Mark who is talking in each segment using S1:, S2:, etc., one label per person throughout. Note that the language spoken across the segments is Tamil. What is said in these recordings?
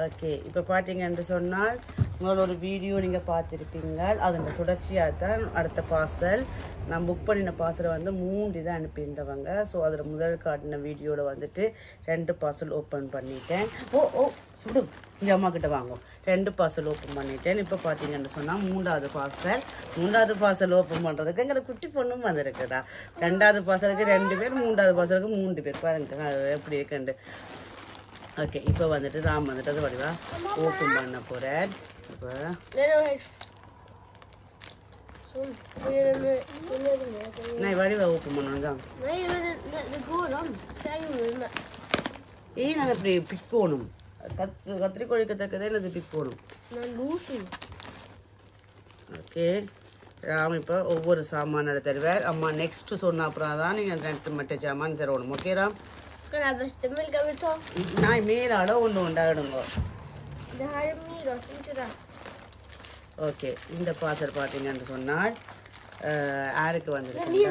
S1: ஓகே, இப்போ பார்த்தீங்கன்னு சொன்னால் உங்களோட வீடியோ நீங்கள் பார்த்துருப்பீங்க. அதோட தொடர்ச்சியாக தான் அடுத்த பார்சல் நான் புக் பண்ணின பார்சலை வந்து 3 தான் அனுப்பியிருந்தவங்க. ஸோ அதில் முதல் காட்டின வீடியோவில் வந்துட்டு 2 பார்சல் ஓப்பன் பண்ணிட்டேன். சுடு இங்கே அம்மா கிட்ட வாங்கும். 2 பார்சல் ஓப்பன் பண்ணிட்டேன். இப்போ பார்த்தீங்கன்னு சொன்னால் 3வது பார்சல் ஓப்பன் பண்ணுறதுக்கு எங்களுக்கு குட்டி பொண்ணும் வந்திருக்குதா. 2வது பார்சலுக்கு 2 பேர், 3வது பார்சலுக்கு 3 பேர். பாருங்க எப்படி இருக்குண்டு. ஓகே, இப்போ வந்துட்டு ராம் வந்துட்டு அது வடிவா ஓப்பன் பண்ண போகிறேன். இப்போ நான் வடிவா ஓப்பன் பண்ணணும் தான். நான் அப்படி பிக்கணும். கத்திரிக்கோழி கத்தக்கதே இல்லை பிக்கணும். ஓகே, ராம் இப்போ ஒவ்வொரு சாமான தருவார். அம்மா நெக்ஸ்ட் சொன்ன அப்புறம் தான் நீங்கள் 2 மட்டும் சாமான் தரணும். ஓகே ராம்? நான் மேலாட ஒன்று உண்டாடுங்க. ஓகே, இந்த பார்சல் பார்த்தீங்கன்னு சொன்னால் யாருக்கு வந்திருக்கு?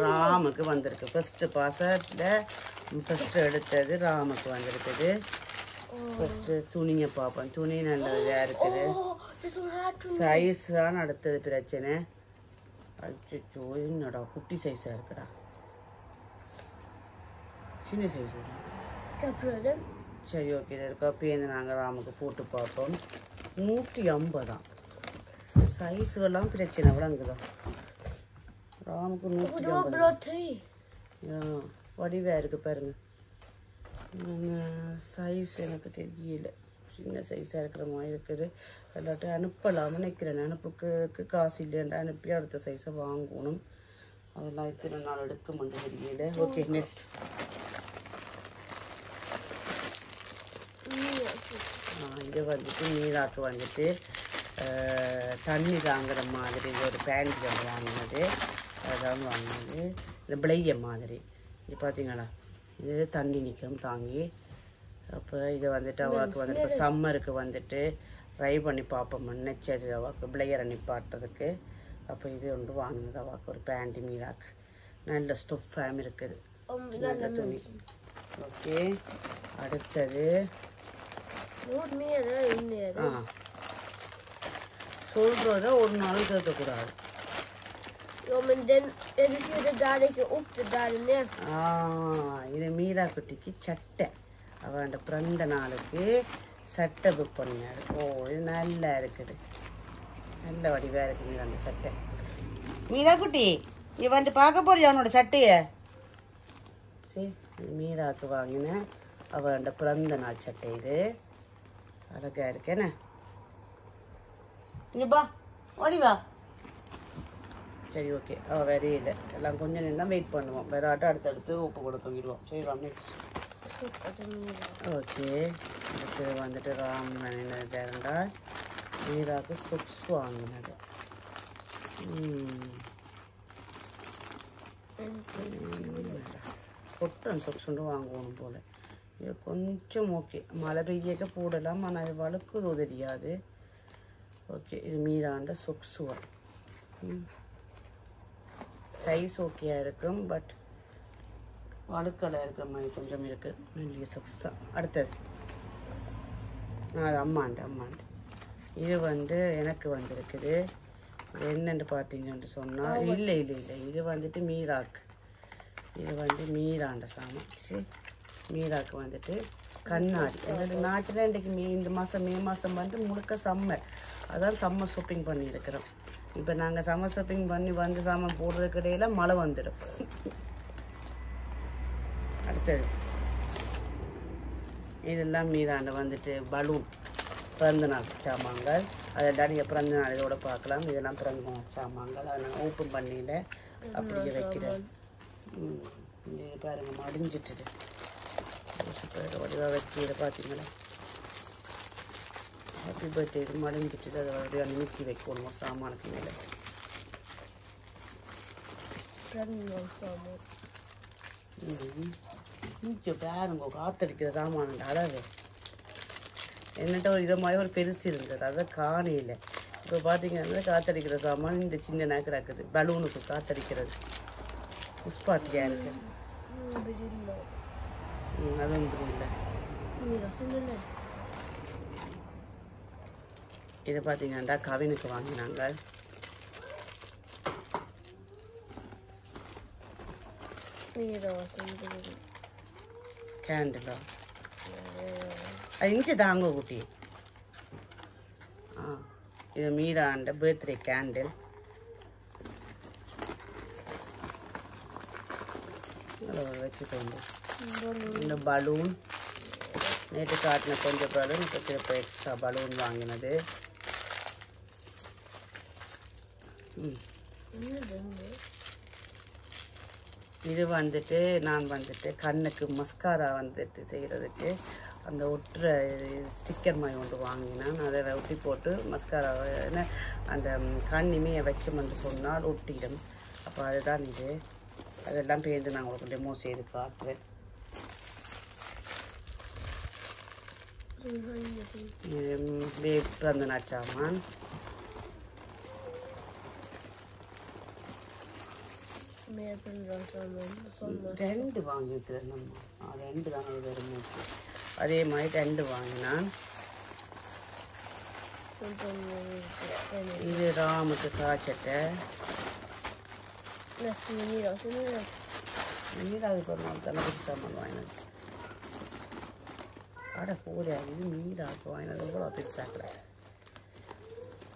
S1: ராமுக்கு வந்திருக்கு. ஃபர்ஸ்ட் பார்சலில் ஃபர்ஸ்ட் எடுத்தது ராமுக்கு வந்திருக்குது. ஃபர்ஸ்ட் துணியை பார்ப்போம். துணி நல்லதாக இருக்குது. சைஸ் தான் அடுத்தது பிரச்சனை. அச்சோ, என்னடா குட்டி சைஸாக இருக்குடா. சின்ன சைஸ். சரி, ஓகே, இருக்கா பேருந்து நாங்கள் ராமுக்கு போட்டு பார்ப்போம். 150 தான் சைஸுகள்லாம் பிரச்சனை விளங்குதான். ராமுக்கு 150 வடிவாக இருக்குது பாருங்க. சைஸ் எனக்கு தெரியல, சின்ன சைஸாக இருக்கிற மாதிரி இருக்குது. எல்லாட்டும் அனுப்பலாம்னு நினைக்கிறேன். அனுப்புக்கு காசு இல்லைன்னு அனுப்பி அடுத்த சைஸை வாங்கணும். அதெல்லாம் இத்தனை நாள் எடுக்க மட்டும் தெரியல. ஓகே, நெக்ஸ்ட் இது வந்துட்டு மீராக்கு வந்துட்டு தண்ணி தாங்குற மாதிரி ஒரு பேண்ட் வாங்கினது. அதான் வாங்கினது இந்த பிளைய மாதிரி. இது பார்த்தீங்களா, இது தண்ணி நிற்கும் தாங்கி. அப்போ இதை வந்துட்டு அவளுக்கு வந்துட்டு இப்போ சம்மருக்கு வந்துட்டு ட்ரை பண்ணி பார்ப்போம். நினச்சது அவளுக்கு பிளையரை நிப்பாட்டுறதுக்கு. அப்போ இது ஒன்று வாங்கினது அவளுக்கு ஒரு பேண்ட் மீராக்கு. நல்ல ஸ்டஃபாகவும் இருக்குது, நல்ல துணி. ஓகே, அடுத்தது சொல்றத ஒரு நாளும் கேட்கக்கூடாது. இது மீரா குட்டிக்கு சட்டை. அவன் பிறந்த நாளுக்கு சட்டை புக் பண்ணினாரு. இது நல்லா இருக்குது, நல்ல வடிவா இருக்கு மீரா அந்த சட்டை. மீரா குட்டி, நீ வந்து பார்க்க போறியா அவனோட சட்டைய? சரி, மீராக்கு வாங்கினேன் அவன் பிறந்த நாள் சட்டை. இது அழகா இருக்கேண்ணே. இங்கப்பா ஓடிவா. சரி, ஓகே, அவள் வேற இல்லை. எல்லாம் கொஞ்சம் நேரம் வெயிட் பண்ணுவோம். வேற ஆட்டம் அடுத்தடுத்து உப்பு கூட தூங்கிடுவோம். சரி ராம், நெக்ஸ்ட். ஓகே, அடுத்து வந்துட்டு ராம் நினைந்தா மீராக்கு சொக்ஸ் வாங்கினது. கொட்டன் சொக்ஸ் ஒன்று வாங்குவோம் போல். இது கொஞ்சம் ஓகே, மழை பெய்யக்க போடலாம். ஆனால் அது வழுக்குதோ தெரியாது. ஓகே, இது மீராண்ட சொக்ஸுவா. சைஸ் ஓகேயா இருக்கும், பட் வழுக்கலை இருக்கிற மாதிரி கொஞ்சம் இருக்குது. வேண்டிய சொக்ஸ் தான். அடுத்தது அது அம்மாண்டு. இது வந்து எனக்கு வந்திருக்குது. என்னென்னு பார்த்தீங்கன்னு சொன்னால் இல்லை, இது வந்துட்டு மீராக்கு. இது வந்து மீராண்ட சாமான். சரி, மீராக்கு வந்துட்டு கண்ணாடி. எங்களோட நாட்டில் இன்றைக்கு இந்த மாதம் மே மாதம் வந்து முழுக்க சம்மர். அதான் சம்மர் ஷாப்பிங் பண்ணியிருக்கிறோம். இப்போ நாங்கள் சம்மர் ஷாப்பிங் பண்ணி வந்து சாமான் போடுறதுக்கு இடையில மழை வந்துடும். அடுத்தது இதெல்லாம் மீராண்ட வந்துட்டு பலூன் பிறந்த நாள் சாமான்கள். அதை டாடியை பிறந்த நாள் இதோட பார்க்கலாம். இதெல்லாம் பிறந்த நாள் சாமான்கள். அதை நாங்கள் ஓப்பன் பண்ணியில் அப்படியே வைக்கிறேன். பாருங்கள், மடிஞ்சிட்டுது. சூப்பராக வடிவாக வைக்கிற பார்த்தீங்களா. Happy birthday. இது மடிஞ்சிட்டு அதை வடிவாக நிறுத்தி வைக்கணும் சாமானுக்கு மேலே. பாருங்க, காத்தடிக்கிற சாமான் அளவு என்னட்ட ஒரு இதை மாதிரி ஒரு பெருசு இருந்தது. அதை காணையில் இப்போ பார்த்தீங்கன்னா காத்தடிக்கிற சாமான் இந்த சின்ன கிடக்குது. பலூனுக்கு காத்தடிக்கிறது. உஸ்பாத்தியா இருக்கு அதுவும் இல்லை. இதை பார்த்தீங்கன்னா கவினுக்கு வாங்கினாங்க. கேண்டிலா அது இஞ்சி தாங்க குட்டி. இது மீராண்ட பர்த்டே கேண்டில். வச்சுக்கோங்க. இந்த பலூன் நேற்று காட்டின கொஞ்சம் பலூன், இப்போ திருப்ப எக்ஸ்ட்ரா பலூன் வாங்கினது. இது வந்துட்டு நான் வந்துட்டு கண்ணுக்கு மஸ்காரா வந்துட்டு செய்கிறதுக்கு அந்த ஒட்டுற ஸ்டிக்கர் மாதிரி ஒன்று வாங்கினேன். அதை ஒட்டி போட்டு மஸ்காரா அந்த கண் இமையை வச்சோம்னு சொன்னால் ஒட்டிடும். அப்போ அதுதான் இது. அதெல்லாம் பேருந்து நான் உங்களுக்கு டெமோ செய்து காட்டுறேன். இது பிறந்த நாள் சாமான். ரெண்டு வாங்கி வைக்கிறேன் நம்ம. ரெண்டு தான் வெறும். அதே மாதிரி ரெண்டு வாங்கினான். இது ராமுக்கு காய்ச்சட்டை. மீராவுக்கு ஒரு நாள் தானே புது சாமான் வாங்கினது. அட போலியா, இது மீராவுக்கு வாங்கினது கூட பெருசாக்கல.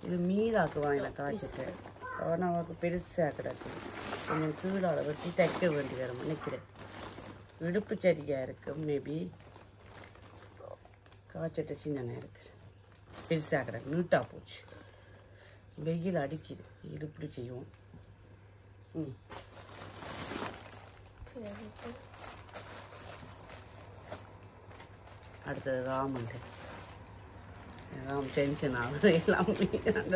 S1: இது மீராவுக்கு வாங்கின காய்ச்சட்டை. ஆனால் அவனுக்கு பெருசாக கிடக்கு. கொஞ்சம் கீழால் வெட்டி தைக்க வேண்டி வரும் நினைக்கிறேன். இடுப்பு சரியாக இருக்குது. மேபி காய்ச்சட்டை சின்னதாக இருக்குது. பெருசாக கிடக்கு. நீட்டாக போச்சு. வெயில் அடிக்குது. இது இப்படி செய்வோம். அடுத்தது ராமன்ட்டு. ராம் டென்ஷன் ஆகுது. எல்லாமே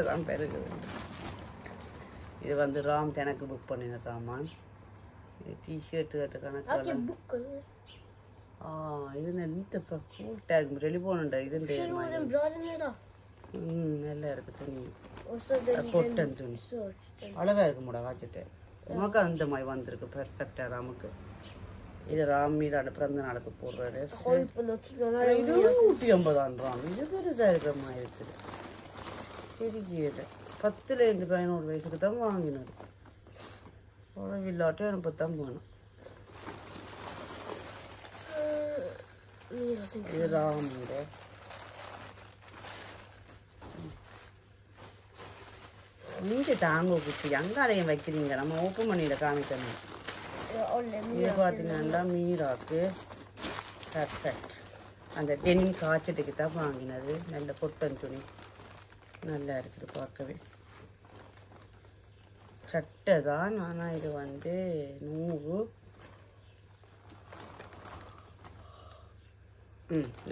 S1: தான் பெருகுது. இது வந்து ராம் எனக்கு புக் பண்ணின சாமான். டிஷர்ட்டு கணக்கு. இது இந்த இப்போ கூல் டேக் ரெடி போகணுண்டா. இது நல்லா இருக்கு துணி. கொட்டன் துணி அழகாக இருக்கு மூட காய்ச்சிட்டு. உனக்கு அந்த மாதிரி வந்திருக்கு பெர்ஃபெக்டாக ராமுக்கு. இது ராம் மீதான பிறந்த நாளுக்கு போடுற ட்ரெஸ். இது 150 இது பெருசாக இருக்கிற மாதிரி இருக்குது. சரி, இது 10லேருந்து 11 வயசுக்கு தான் வாங்கினது. உழவில்லாட்டும் எனக்கு தான் போகணும். இது ராமுங்க. நீங்க தாங்க குட்டி அங்காலையும் வைக்கிறீங்க. நம்ம ஓப்பன் பண்ணியில் காமிக்கணும். இது பார்த்தீங்கன்னா மீராக்கு பர்ஃபெக்ட். அந்த டெனிம் காய்ச்சட்டுக்கு தான் வாங்கினது. நல்ல கொட்டன் துணி நல்லா இருக்குது பார்க்கவே. சட்டை தான், ஆனால் இது வந்து 100.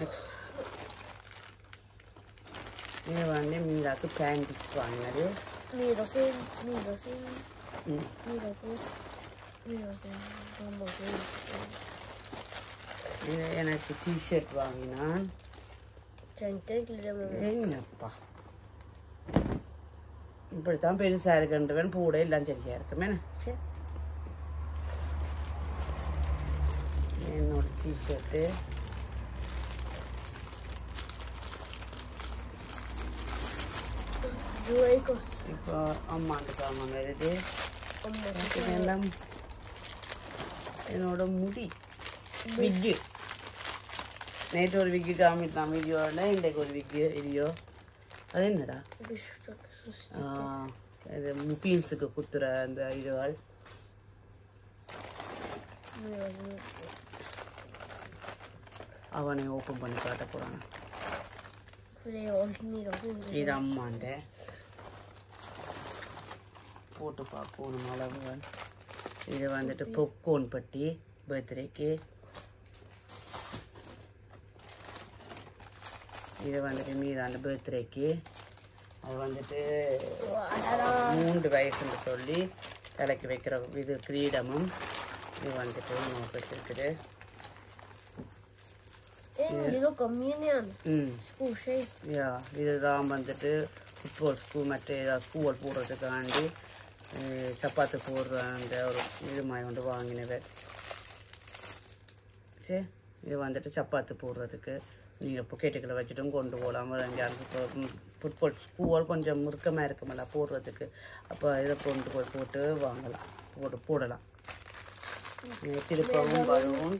S1: நெக்ஸ்ட் இது வந்து மீராக்கு பேண்டிஸ் வாங்கினது. இது எனக்கு டிஷர்ட் வாங்கினான். என்னப்பா இப்படித்தான் பெருசாக இருக்குன்றவன் பூட எல்லாம் சரியாக இருக்குமே. சரி, என்னோட டிஷர்ட்டு. இப்போ அம்மாண்டு சாமான் வருது. எல்லாம் என்னோட முடி விக்கு. நேற்று ஒரு விக்கு காமிட்டான் வீடியோவில். இன்றைக்கு ஒரு விக்கு வீடியோ. அது என்னடா இது முப்பீன்ஸுக்கு குத்துற அந்த இதுகள். அவனை ஓப்பன் பண்ணி காட்ட போகிறாங்க. இது அம்மாண்ட போட்டு பார்க்கணும் அளவுகள். இது வந்துட்டு பொப்கோன் பட்டி பர்த்டேக்கு. இது வந்துட்டு மீதான பர்த்டேக்கு. அது வந்துட்டு 3 வயசுன்னு சொல்லி தலைக்கு வைக்கிற இது கிரீடமும். இது வந்துட்டு நோக்கு வச்சிருக்குது. இதுதான் வந்துட்டு ஃபுட்பால் ஸ்கூல் மற்ற ஏதாவது ஸ்கூல் போடுறதுக்காண்டி சப்பாத்தி போடுற அந்த ஒரு இது மாதிரி வந்து வாங்கினது. சரி, இது வந்துட்டு சப்பாத்தி போடுறதுக்கு நீங்கள் பொக்கெட்டுக்களை வச்சுட்டும் கொண்டு போகலாம். எங்கேயாவது ஃபுட்பால் ஸ்கூல் கொஞ்சம் முறுக்கமாக இருக்குமில்ல போடுறதுக்கு, அப்போ இதை கொண்டு போய் போட்டு வாங்கலாம், போடலாம். திருப்பவும் வரும்.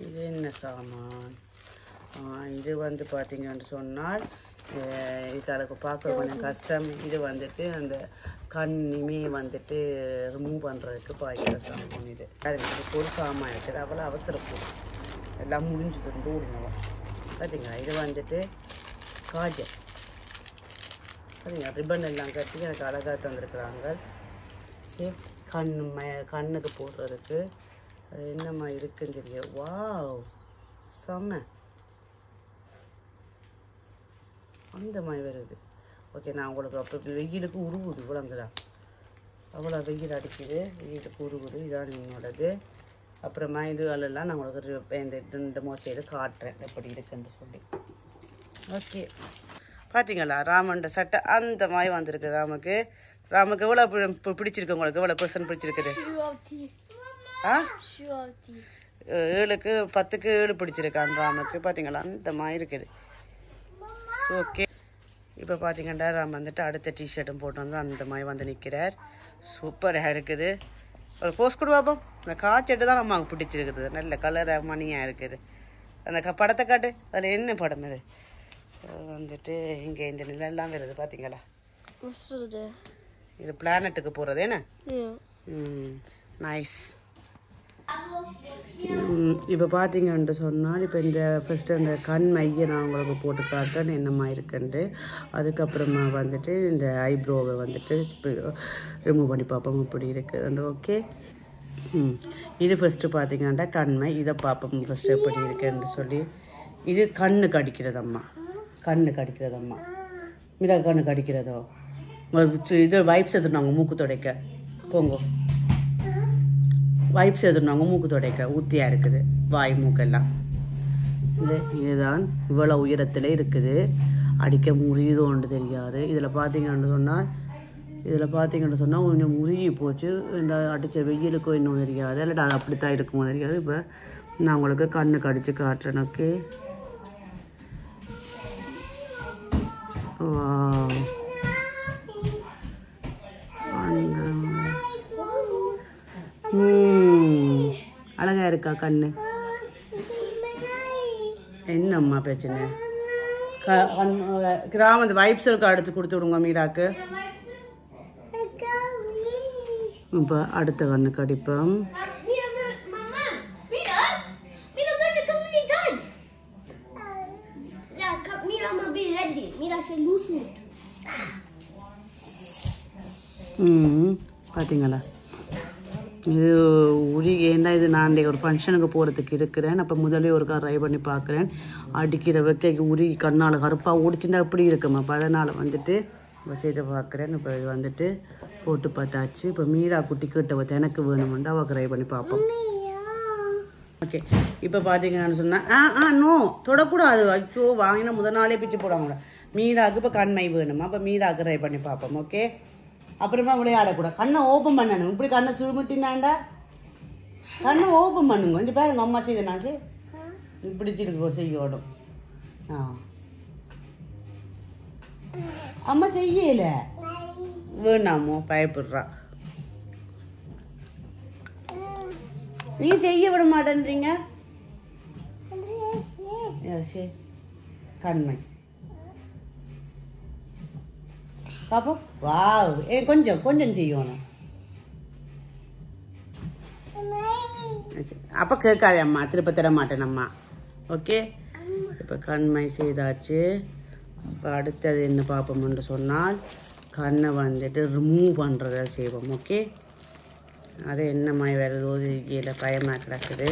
S1: இது என்ன சாமான்? இது வந்து பார்த்தீங்கன்னு சொன்னால் இதுக்கு பார்க்க கொஞ்சம் கஷ்டம். இது வந்துட்டு அந்த கண்ணுமே வந்துட்டு ரிமூவ் பண்ணுறதுக்கு பாய்க்கிற சாமான். இது அதுக்கு ஒரு சாமான் இருக்குது, அவ்வளோ அவசரப்படும், எல்லாம் முடிஞ்சுது ஓடினவன். பார்த்தீங்களா, இது வந்துட்டு காஜல். பார்த்தீங்களா, ரிப்பன் எல்லாம் கட்டி எனக்கு அழகாக தந்துருக்குறாங்க. சரி, கண்ணுக்கு போடுறதுக்கு அது என்னம்மா இருக்குன்னு தெரியும். வாவ், செம்ம அந்த மாதிரி வருது. ஓகே, நான் உங்களுக்கு அப்போ வெயிலுக்கு உருவுது விளங்குதா, அவ்வளோ வெயில் அடிக்குது, வெயிலுக்கு உருவுது. இதான் என்னோடது. அப்புறமா இதுகளெல்லாம் நான் உங்களுக்கு இந்த 2 மோசையில் காட்டுறேன் எப்படி இருக்குன்னு சொல்லி. ஓகே, பார்த்தீங்களா ராமண்ட சட்டை அந்த மாதிரி வந்திருக்கு. ராமுக்கு எவ்வளோ பிடிச்சிருக்கு? உங்களுக்கு எவ்வளோ பெர்சன்ட் பிடிச்சிருக்குது? 7க்கு 10க்கு 7 பிடிச்சிருக்கான் ராமுக்கு. பார்த்தீங்களா, அந்த மாதிரி இருக்குது. ஓகே, இப்போ பார்த்தீங்கன்னா ராம் வந்துட்டு அடுத்த டிஷர்ட்டும் போட்டு வந்து அந்த மாதிரி வந்து நிற்கிறார். சூப்பராக இருக்குது. ஒரு போஸ்ட் கொடு பார்ப்போம். இந்த காய்ச்சட்டு தான் அம்மாவுக்கு பிடிச்சிருக்குது, நல்ல கலராக மணியாக இருக்குது. அந்த படத்தை காட்டு, அதில் என்ன படம் இது வந்துட்டு இங்கே இந்த நிலெல்லாம் வருது பார்த்தீங்களா. இது பிளானட்டுக்கு போகிறது என்ன? நைஸ். இப்போ பார்த்தீங்கன்ட்டு சொன்னால் இப்போ இந்த ஃபஸ்ட்டு அந்த கண் மையை நான் உங்களுக்கு போட்டு காட்டுறேன் என்னம்மா இருக்குன்ட்டு. அதுக்கப்புறமா வந்துட்டு இந்த ஐப்ரோவை வந்துட்டு ரிமூவ் பண்ணி பார்ப்போம் இப்படி இருக்குது. ஓகே, இது ஃபஸ்ட்டு பார்த்தீங்கன்னா கண்மை, இதை பார்ப்போம் ஃபஸ்ட்டு எப்படி இருக்குன்னு சொல்லி. இது கண்ணுக்கு அடிக்கிறதம்மா, கண்ணுக்கு அடிக்கிறதம்மா. மீரா கண்ணுக்கு அடிக்கிறதோ இது வைப்ஸ் எடுத்துனாங்க மூக்கு துடைக்க. போங்க, வைப்ஸ் எடுத்துனாங்க மூக்கு துடைக்க. ஊத்தியாக இருக்குது வாய் மூக்கெல்லாம். இதுதான் இவ்வளோ உயரத்தில் இருக்குது. அடிக்க முறியுதோன்னு தெரியாது. இதில் பார்த்தீங்கன்னு சொன்னால் கொஞ்சம் முறியி போச்சு. இந்த அடித்த வெயிலுக்கும் இன்னும் தெரியாது, இல்லாட்டா அது அப்படித்தான் இருக்குமோ தெரியாது. இப்போ நான் உங்களுக்கு கண்ணுக்கு அடித்து காட்டுறேன். ஓகே, அழகா இருக்கா கண்ணு? என்னம்மா பிரச்சனை? கிராமத்து வைப்ஸ் இருக்கா, அடுத்து கொடுத்து விடுங்க மீராக்கு. இப்போ அடுத்த கண்ணுக்கு அடிப்போம். பார்த்தீங்களா, இது ஏன்னா இது நான் ஒரு ஃபங்க்ஷனுக்கு போகிறதுக்கு இருக்கிறேன். அப்போ முதலே ஒரு ட்ரை பண்ணி பார்க்குறேன். அடிக்கிற வைக்க உருகி கண்ணால் கருப்பாக ஓடிச்சுன்னா எப்படி இருக்குமா, அப்போ அதனால் வந்துட்டு இப்போ செய்து பார்க்குறேன். இப்போ இது வந்துட்டு போட்டு பார்த்தாச்சு. இப்போ மீரா குட்டி கிட்ட எனக்கு வேணுமெண்டு அவள் ட்ரை பண்ணி பார்ப்போம். ஓகே, இப்போ பார்த்தீங்கன்னு சொன்னால் நோ தொடக்கூடாது. அச்சோ, வாங்கினா முதல் நாளே பிச்சு போடுவாங்க. மீராவுக்கு இப்போ கண்மை வேணுமா, அப்போ மீராவுக்கு ட்ரை பண்ணி பார்ப்போம். ஓகே, அப்புறமா விளையாடக்கூடாது, கண்ணை ஓப்பன் பண்ணணும். இப்படி கண்ணை சுருமிட்டினாண்டா கண்ணை ஓப்பன் பண்ணுங்க. கொஞ்சம் பேர் எங்கள் அம்மா செய்தனாச்சு இப்படி திருக்க செய்யணும். அம்மா செய்யல வேணாமோ, பயப்படுறா. நீ செய்ய விட மாட்டேன்றீங்க. சரி, கண்மை பாப்போம். வாவ், கொஞ்சம் கொஞ்சம் செய்யணும். அப்போ கேட்காதே அம்மா, திருப்ப தர மாட்டேன் அம்மா. ஓகே, இப்போ கண்மை செய்தாச்சு. இப்போ அடுத்தது என்ன பார்ப்போம்னு சொன்னால் கண்ணை வந்துட்டு ரிமூவ் பண்ணுறத செய்வோம். ஓகே, அது என்ன மாதிரி வருதோ இதில் பயமாக கிடக்குது.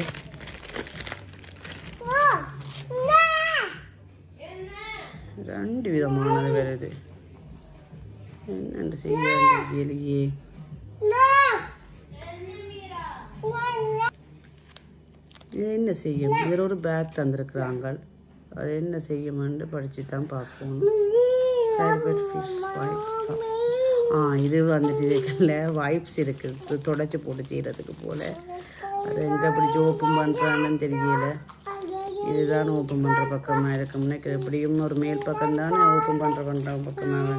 S1: ரெண்டு விதமானது வருது. என்னென்று செய்ய வேண்டியலையே இது என்ன செய்யும் இதில் ஒரு பேக் தந்திருக்கிறாங்க அது என்ன செய்யுமென்று படித்து தான் பார்க்கணும் ஃபிஷ் வைப்ஸ் இது வந்துட்டு இருக்குல்ல வைப்ஸ் இருக்குது தொடச்சி போட்டு செய்கிறதுக்கு போல் அது எங்கே பிடிச்சி ஓப்பன் பண்ணுறான்னு தெரியல இதுதான் ஓப்பன் பண்ணுற பக்கமாக இருக்கும்னு எப்படியும் ஒரு மேல் பக்கம் தானே ஓப்பன் பண்ணுற பக்கமாக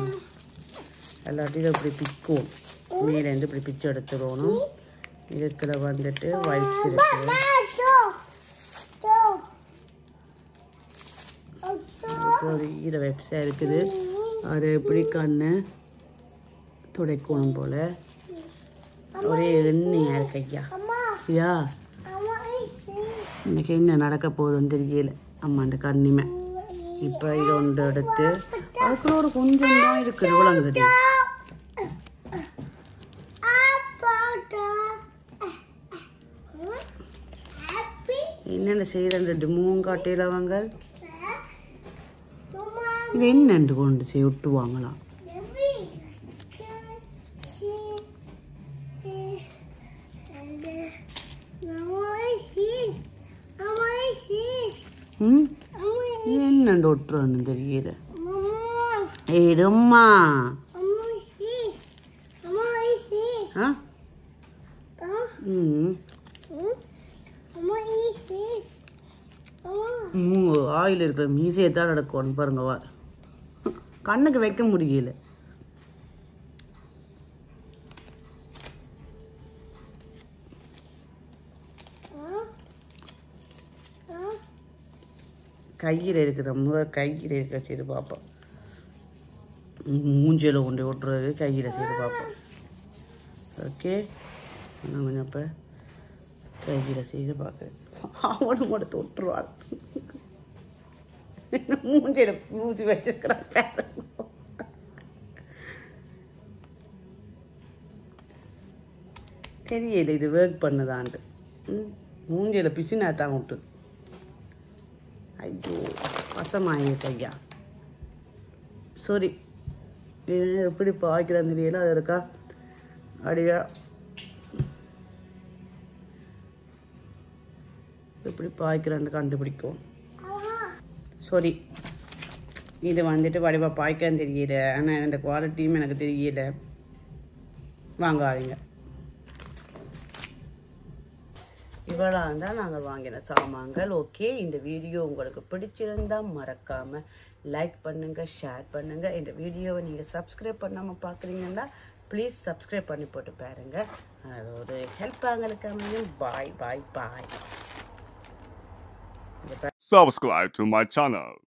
S1: எல்லாத்தையும் இதை இப்படி பிக்கும் மேலேருந்து இப்படி பிச்சு எடுத்துடணும் இதுக்குள்ள வந்துட்டு வைப்ஸ் இருக்குது ஒரு ஈர வைப்ஸாக இருக்குது அது எப்படி கண்ணை துடைக்கணும் போல் ஒரே எண்ணெயாக இருக்கு ஐயா ஐயா இன்னைக்கு என்ன நடக்க போகுதுன்னு தெரியல அம்மாண்ட கண்ணிமை இப்போ இதை ஒன்று எடுத்து அதுக்குள்ள ஒரு கொஞ்சம் தான் இருக்குது விளங்குது என்னென்ன செய்யற டிமுவும் காட்டையில் அவங்க இது என்னண்டு கொண்டு செய்ய விட்டுவாங்களாம் என்னண்டு ஒட்டுறான்னு தெரியல ஏடம்மா ஆயில் இருக்கிற மீசையை தான் நடக்கணும் பாருங்க வா கண்ணுக்கு வைக்க முடியல கையில் இருக்கிற கையில் இருக்கிற சரி பார்ப்போம் மூஞ்சியில் கொண்டு விட்டுறது கையில் சரி பார்ப்போம் ஓகே நான் கொஞ்சம் இப்போ கையில் செய்து பார்க்குறேன் அவனும் கூட தொட்டுருவாள் மூஞ்சியில் ஊசி வச்சிருக்கிறான் தெரியல இது ஒர்க் பண்ணுதான்ட்டு மூஞ்சியில் பிசினா தான் விட்டு ஐயோ வசமாயிருக்கு ஐயா சாரி எப்படி பாய்க்கிறான்னு தெரியல அது இருக்கா அப்படியா எப்படி பாய்க்கிறான்னு கண்டுபிடிக்கும் சாரி இது வந்துட்டு வடிவாக பாய்க்கிறான்னு தெரியல ஆனால் இந்த குவாலிட்டியும் எனக்கு தெரியல வாங்காதீங்க இவ்வளோ தான் நாங்கள் வாங்கின சாமான்கள் ஓகே இந்த வீடியோ உங்களுக்கு பிடிச்சிருந்தால் மறக்காமல் லைக் பண்ணுங்கள் ஷேர் பண்ணுங்கள் இந்த வீடியோவை நீங்கள் சப்ஸ்கிரைப் பண்ணாமல் பார்க்குறீங்கன்னா ப்ளீஸ் சப்ஸ்கிரைப் பண்ணி போட்டு பாருங்கள் அது ஒரு ஹெல்ப் ஆங்களுக்கு அமையும் பாய் பாய் பாய்
S2: Subscribe to my channel.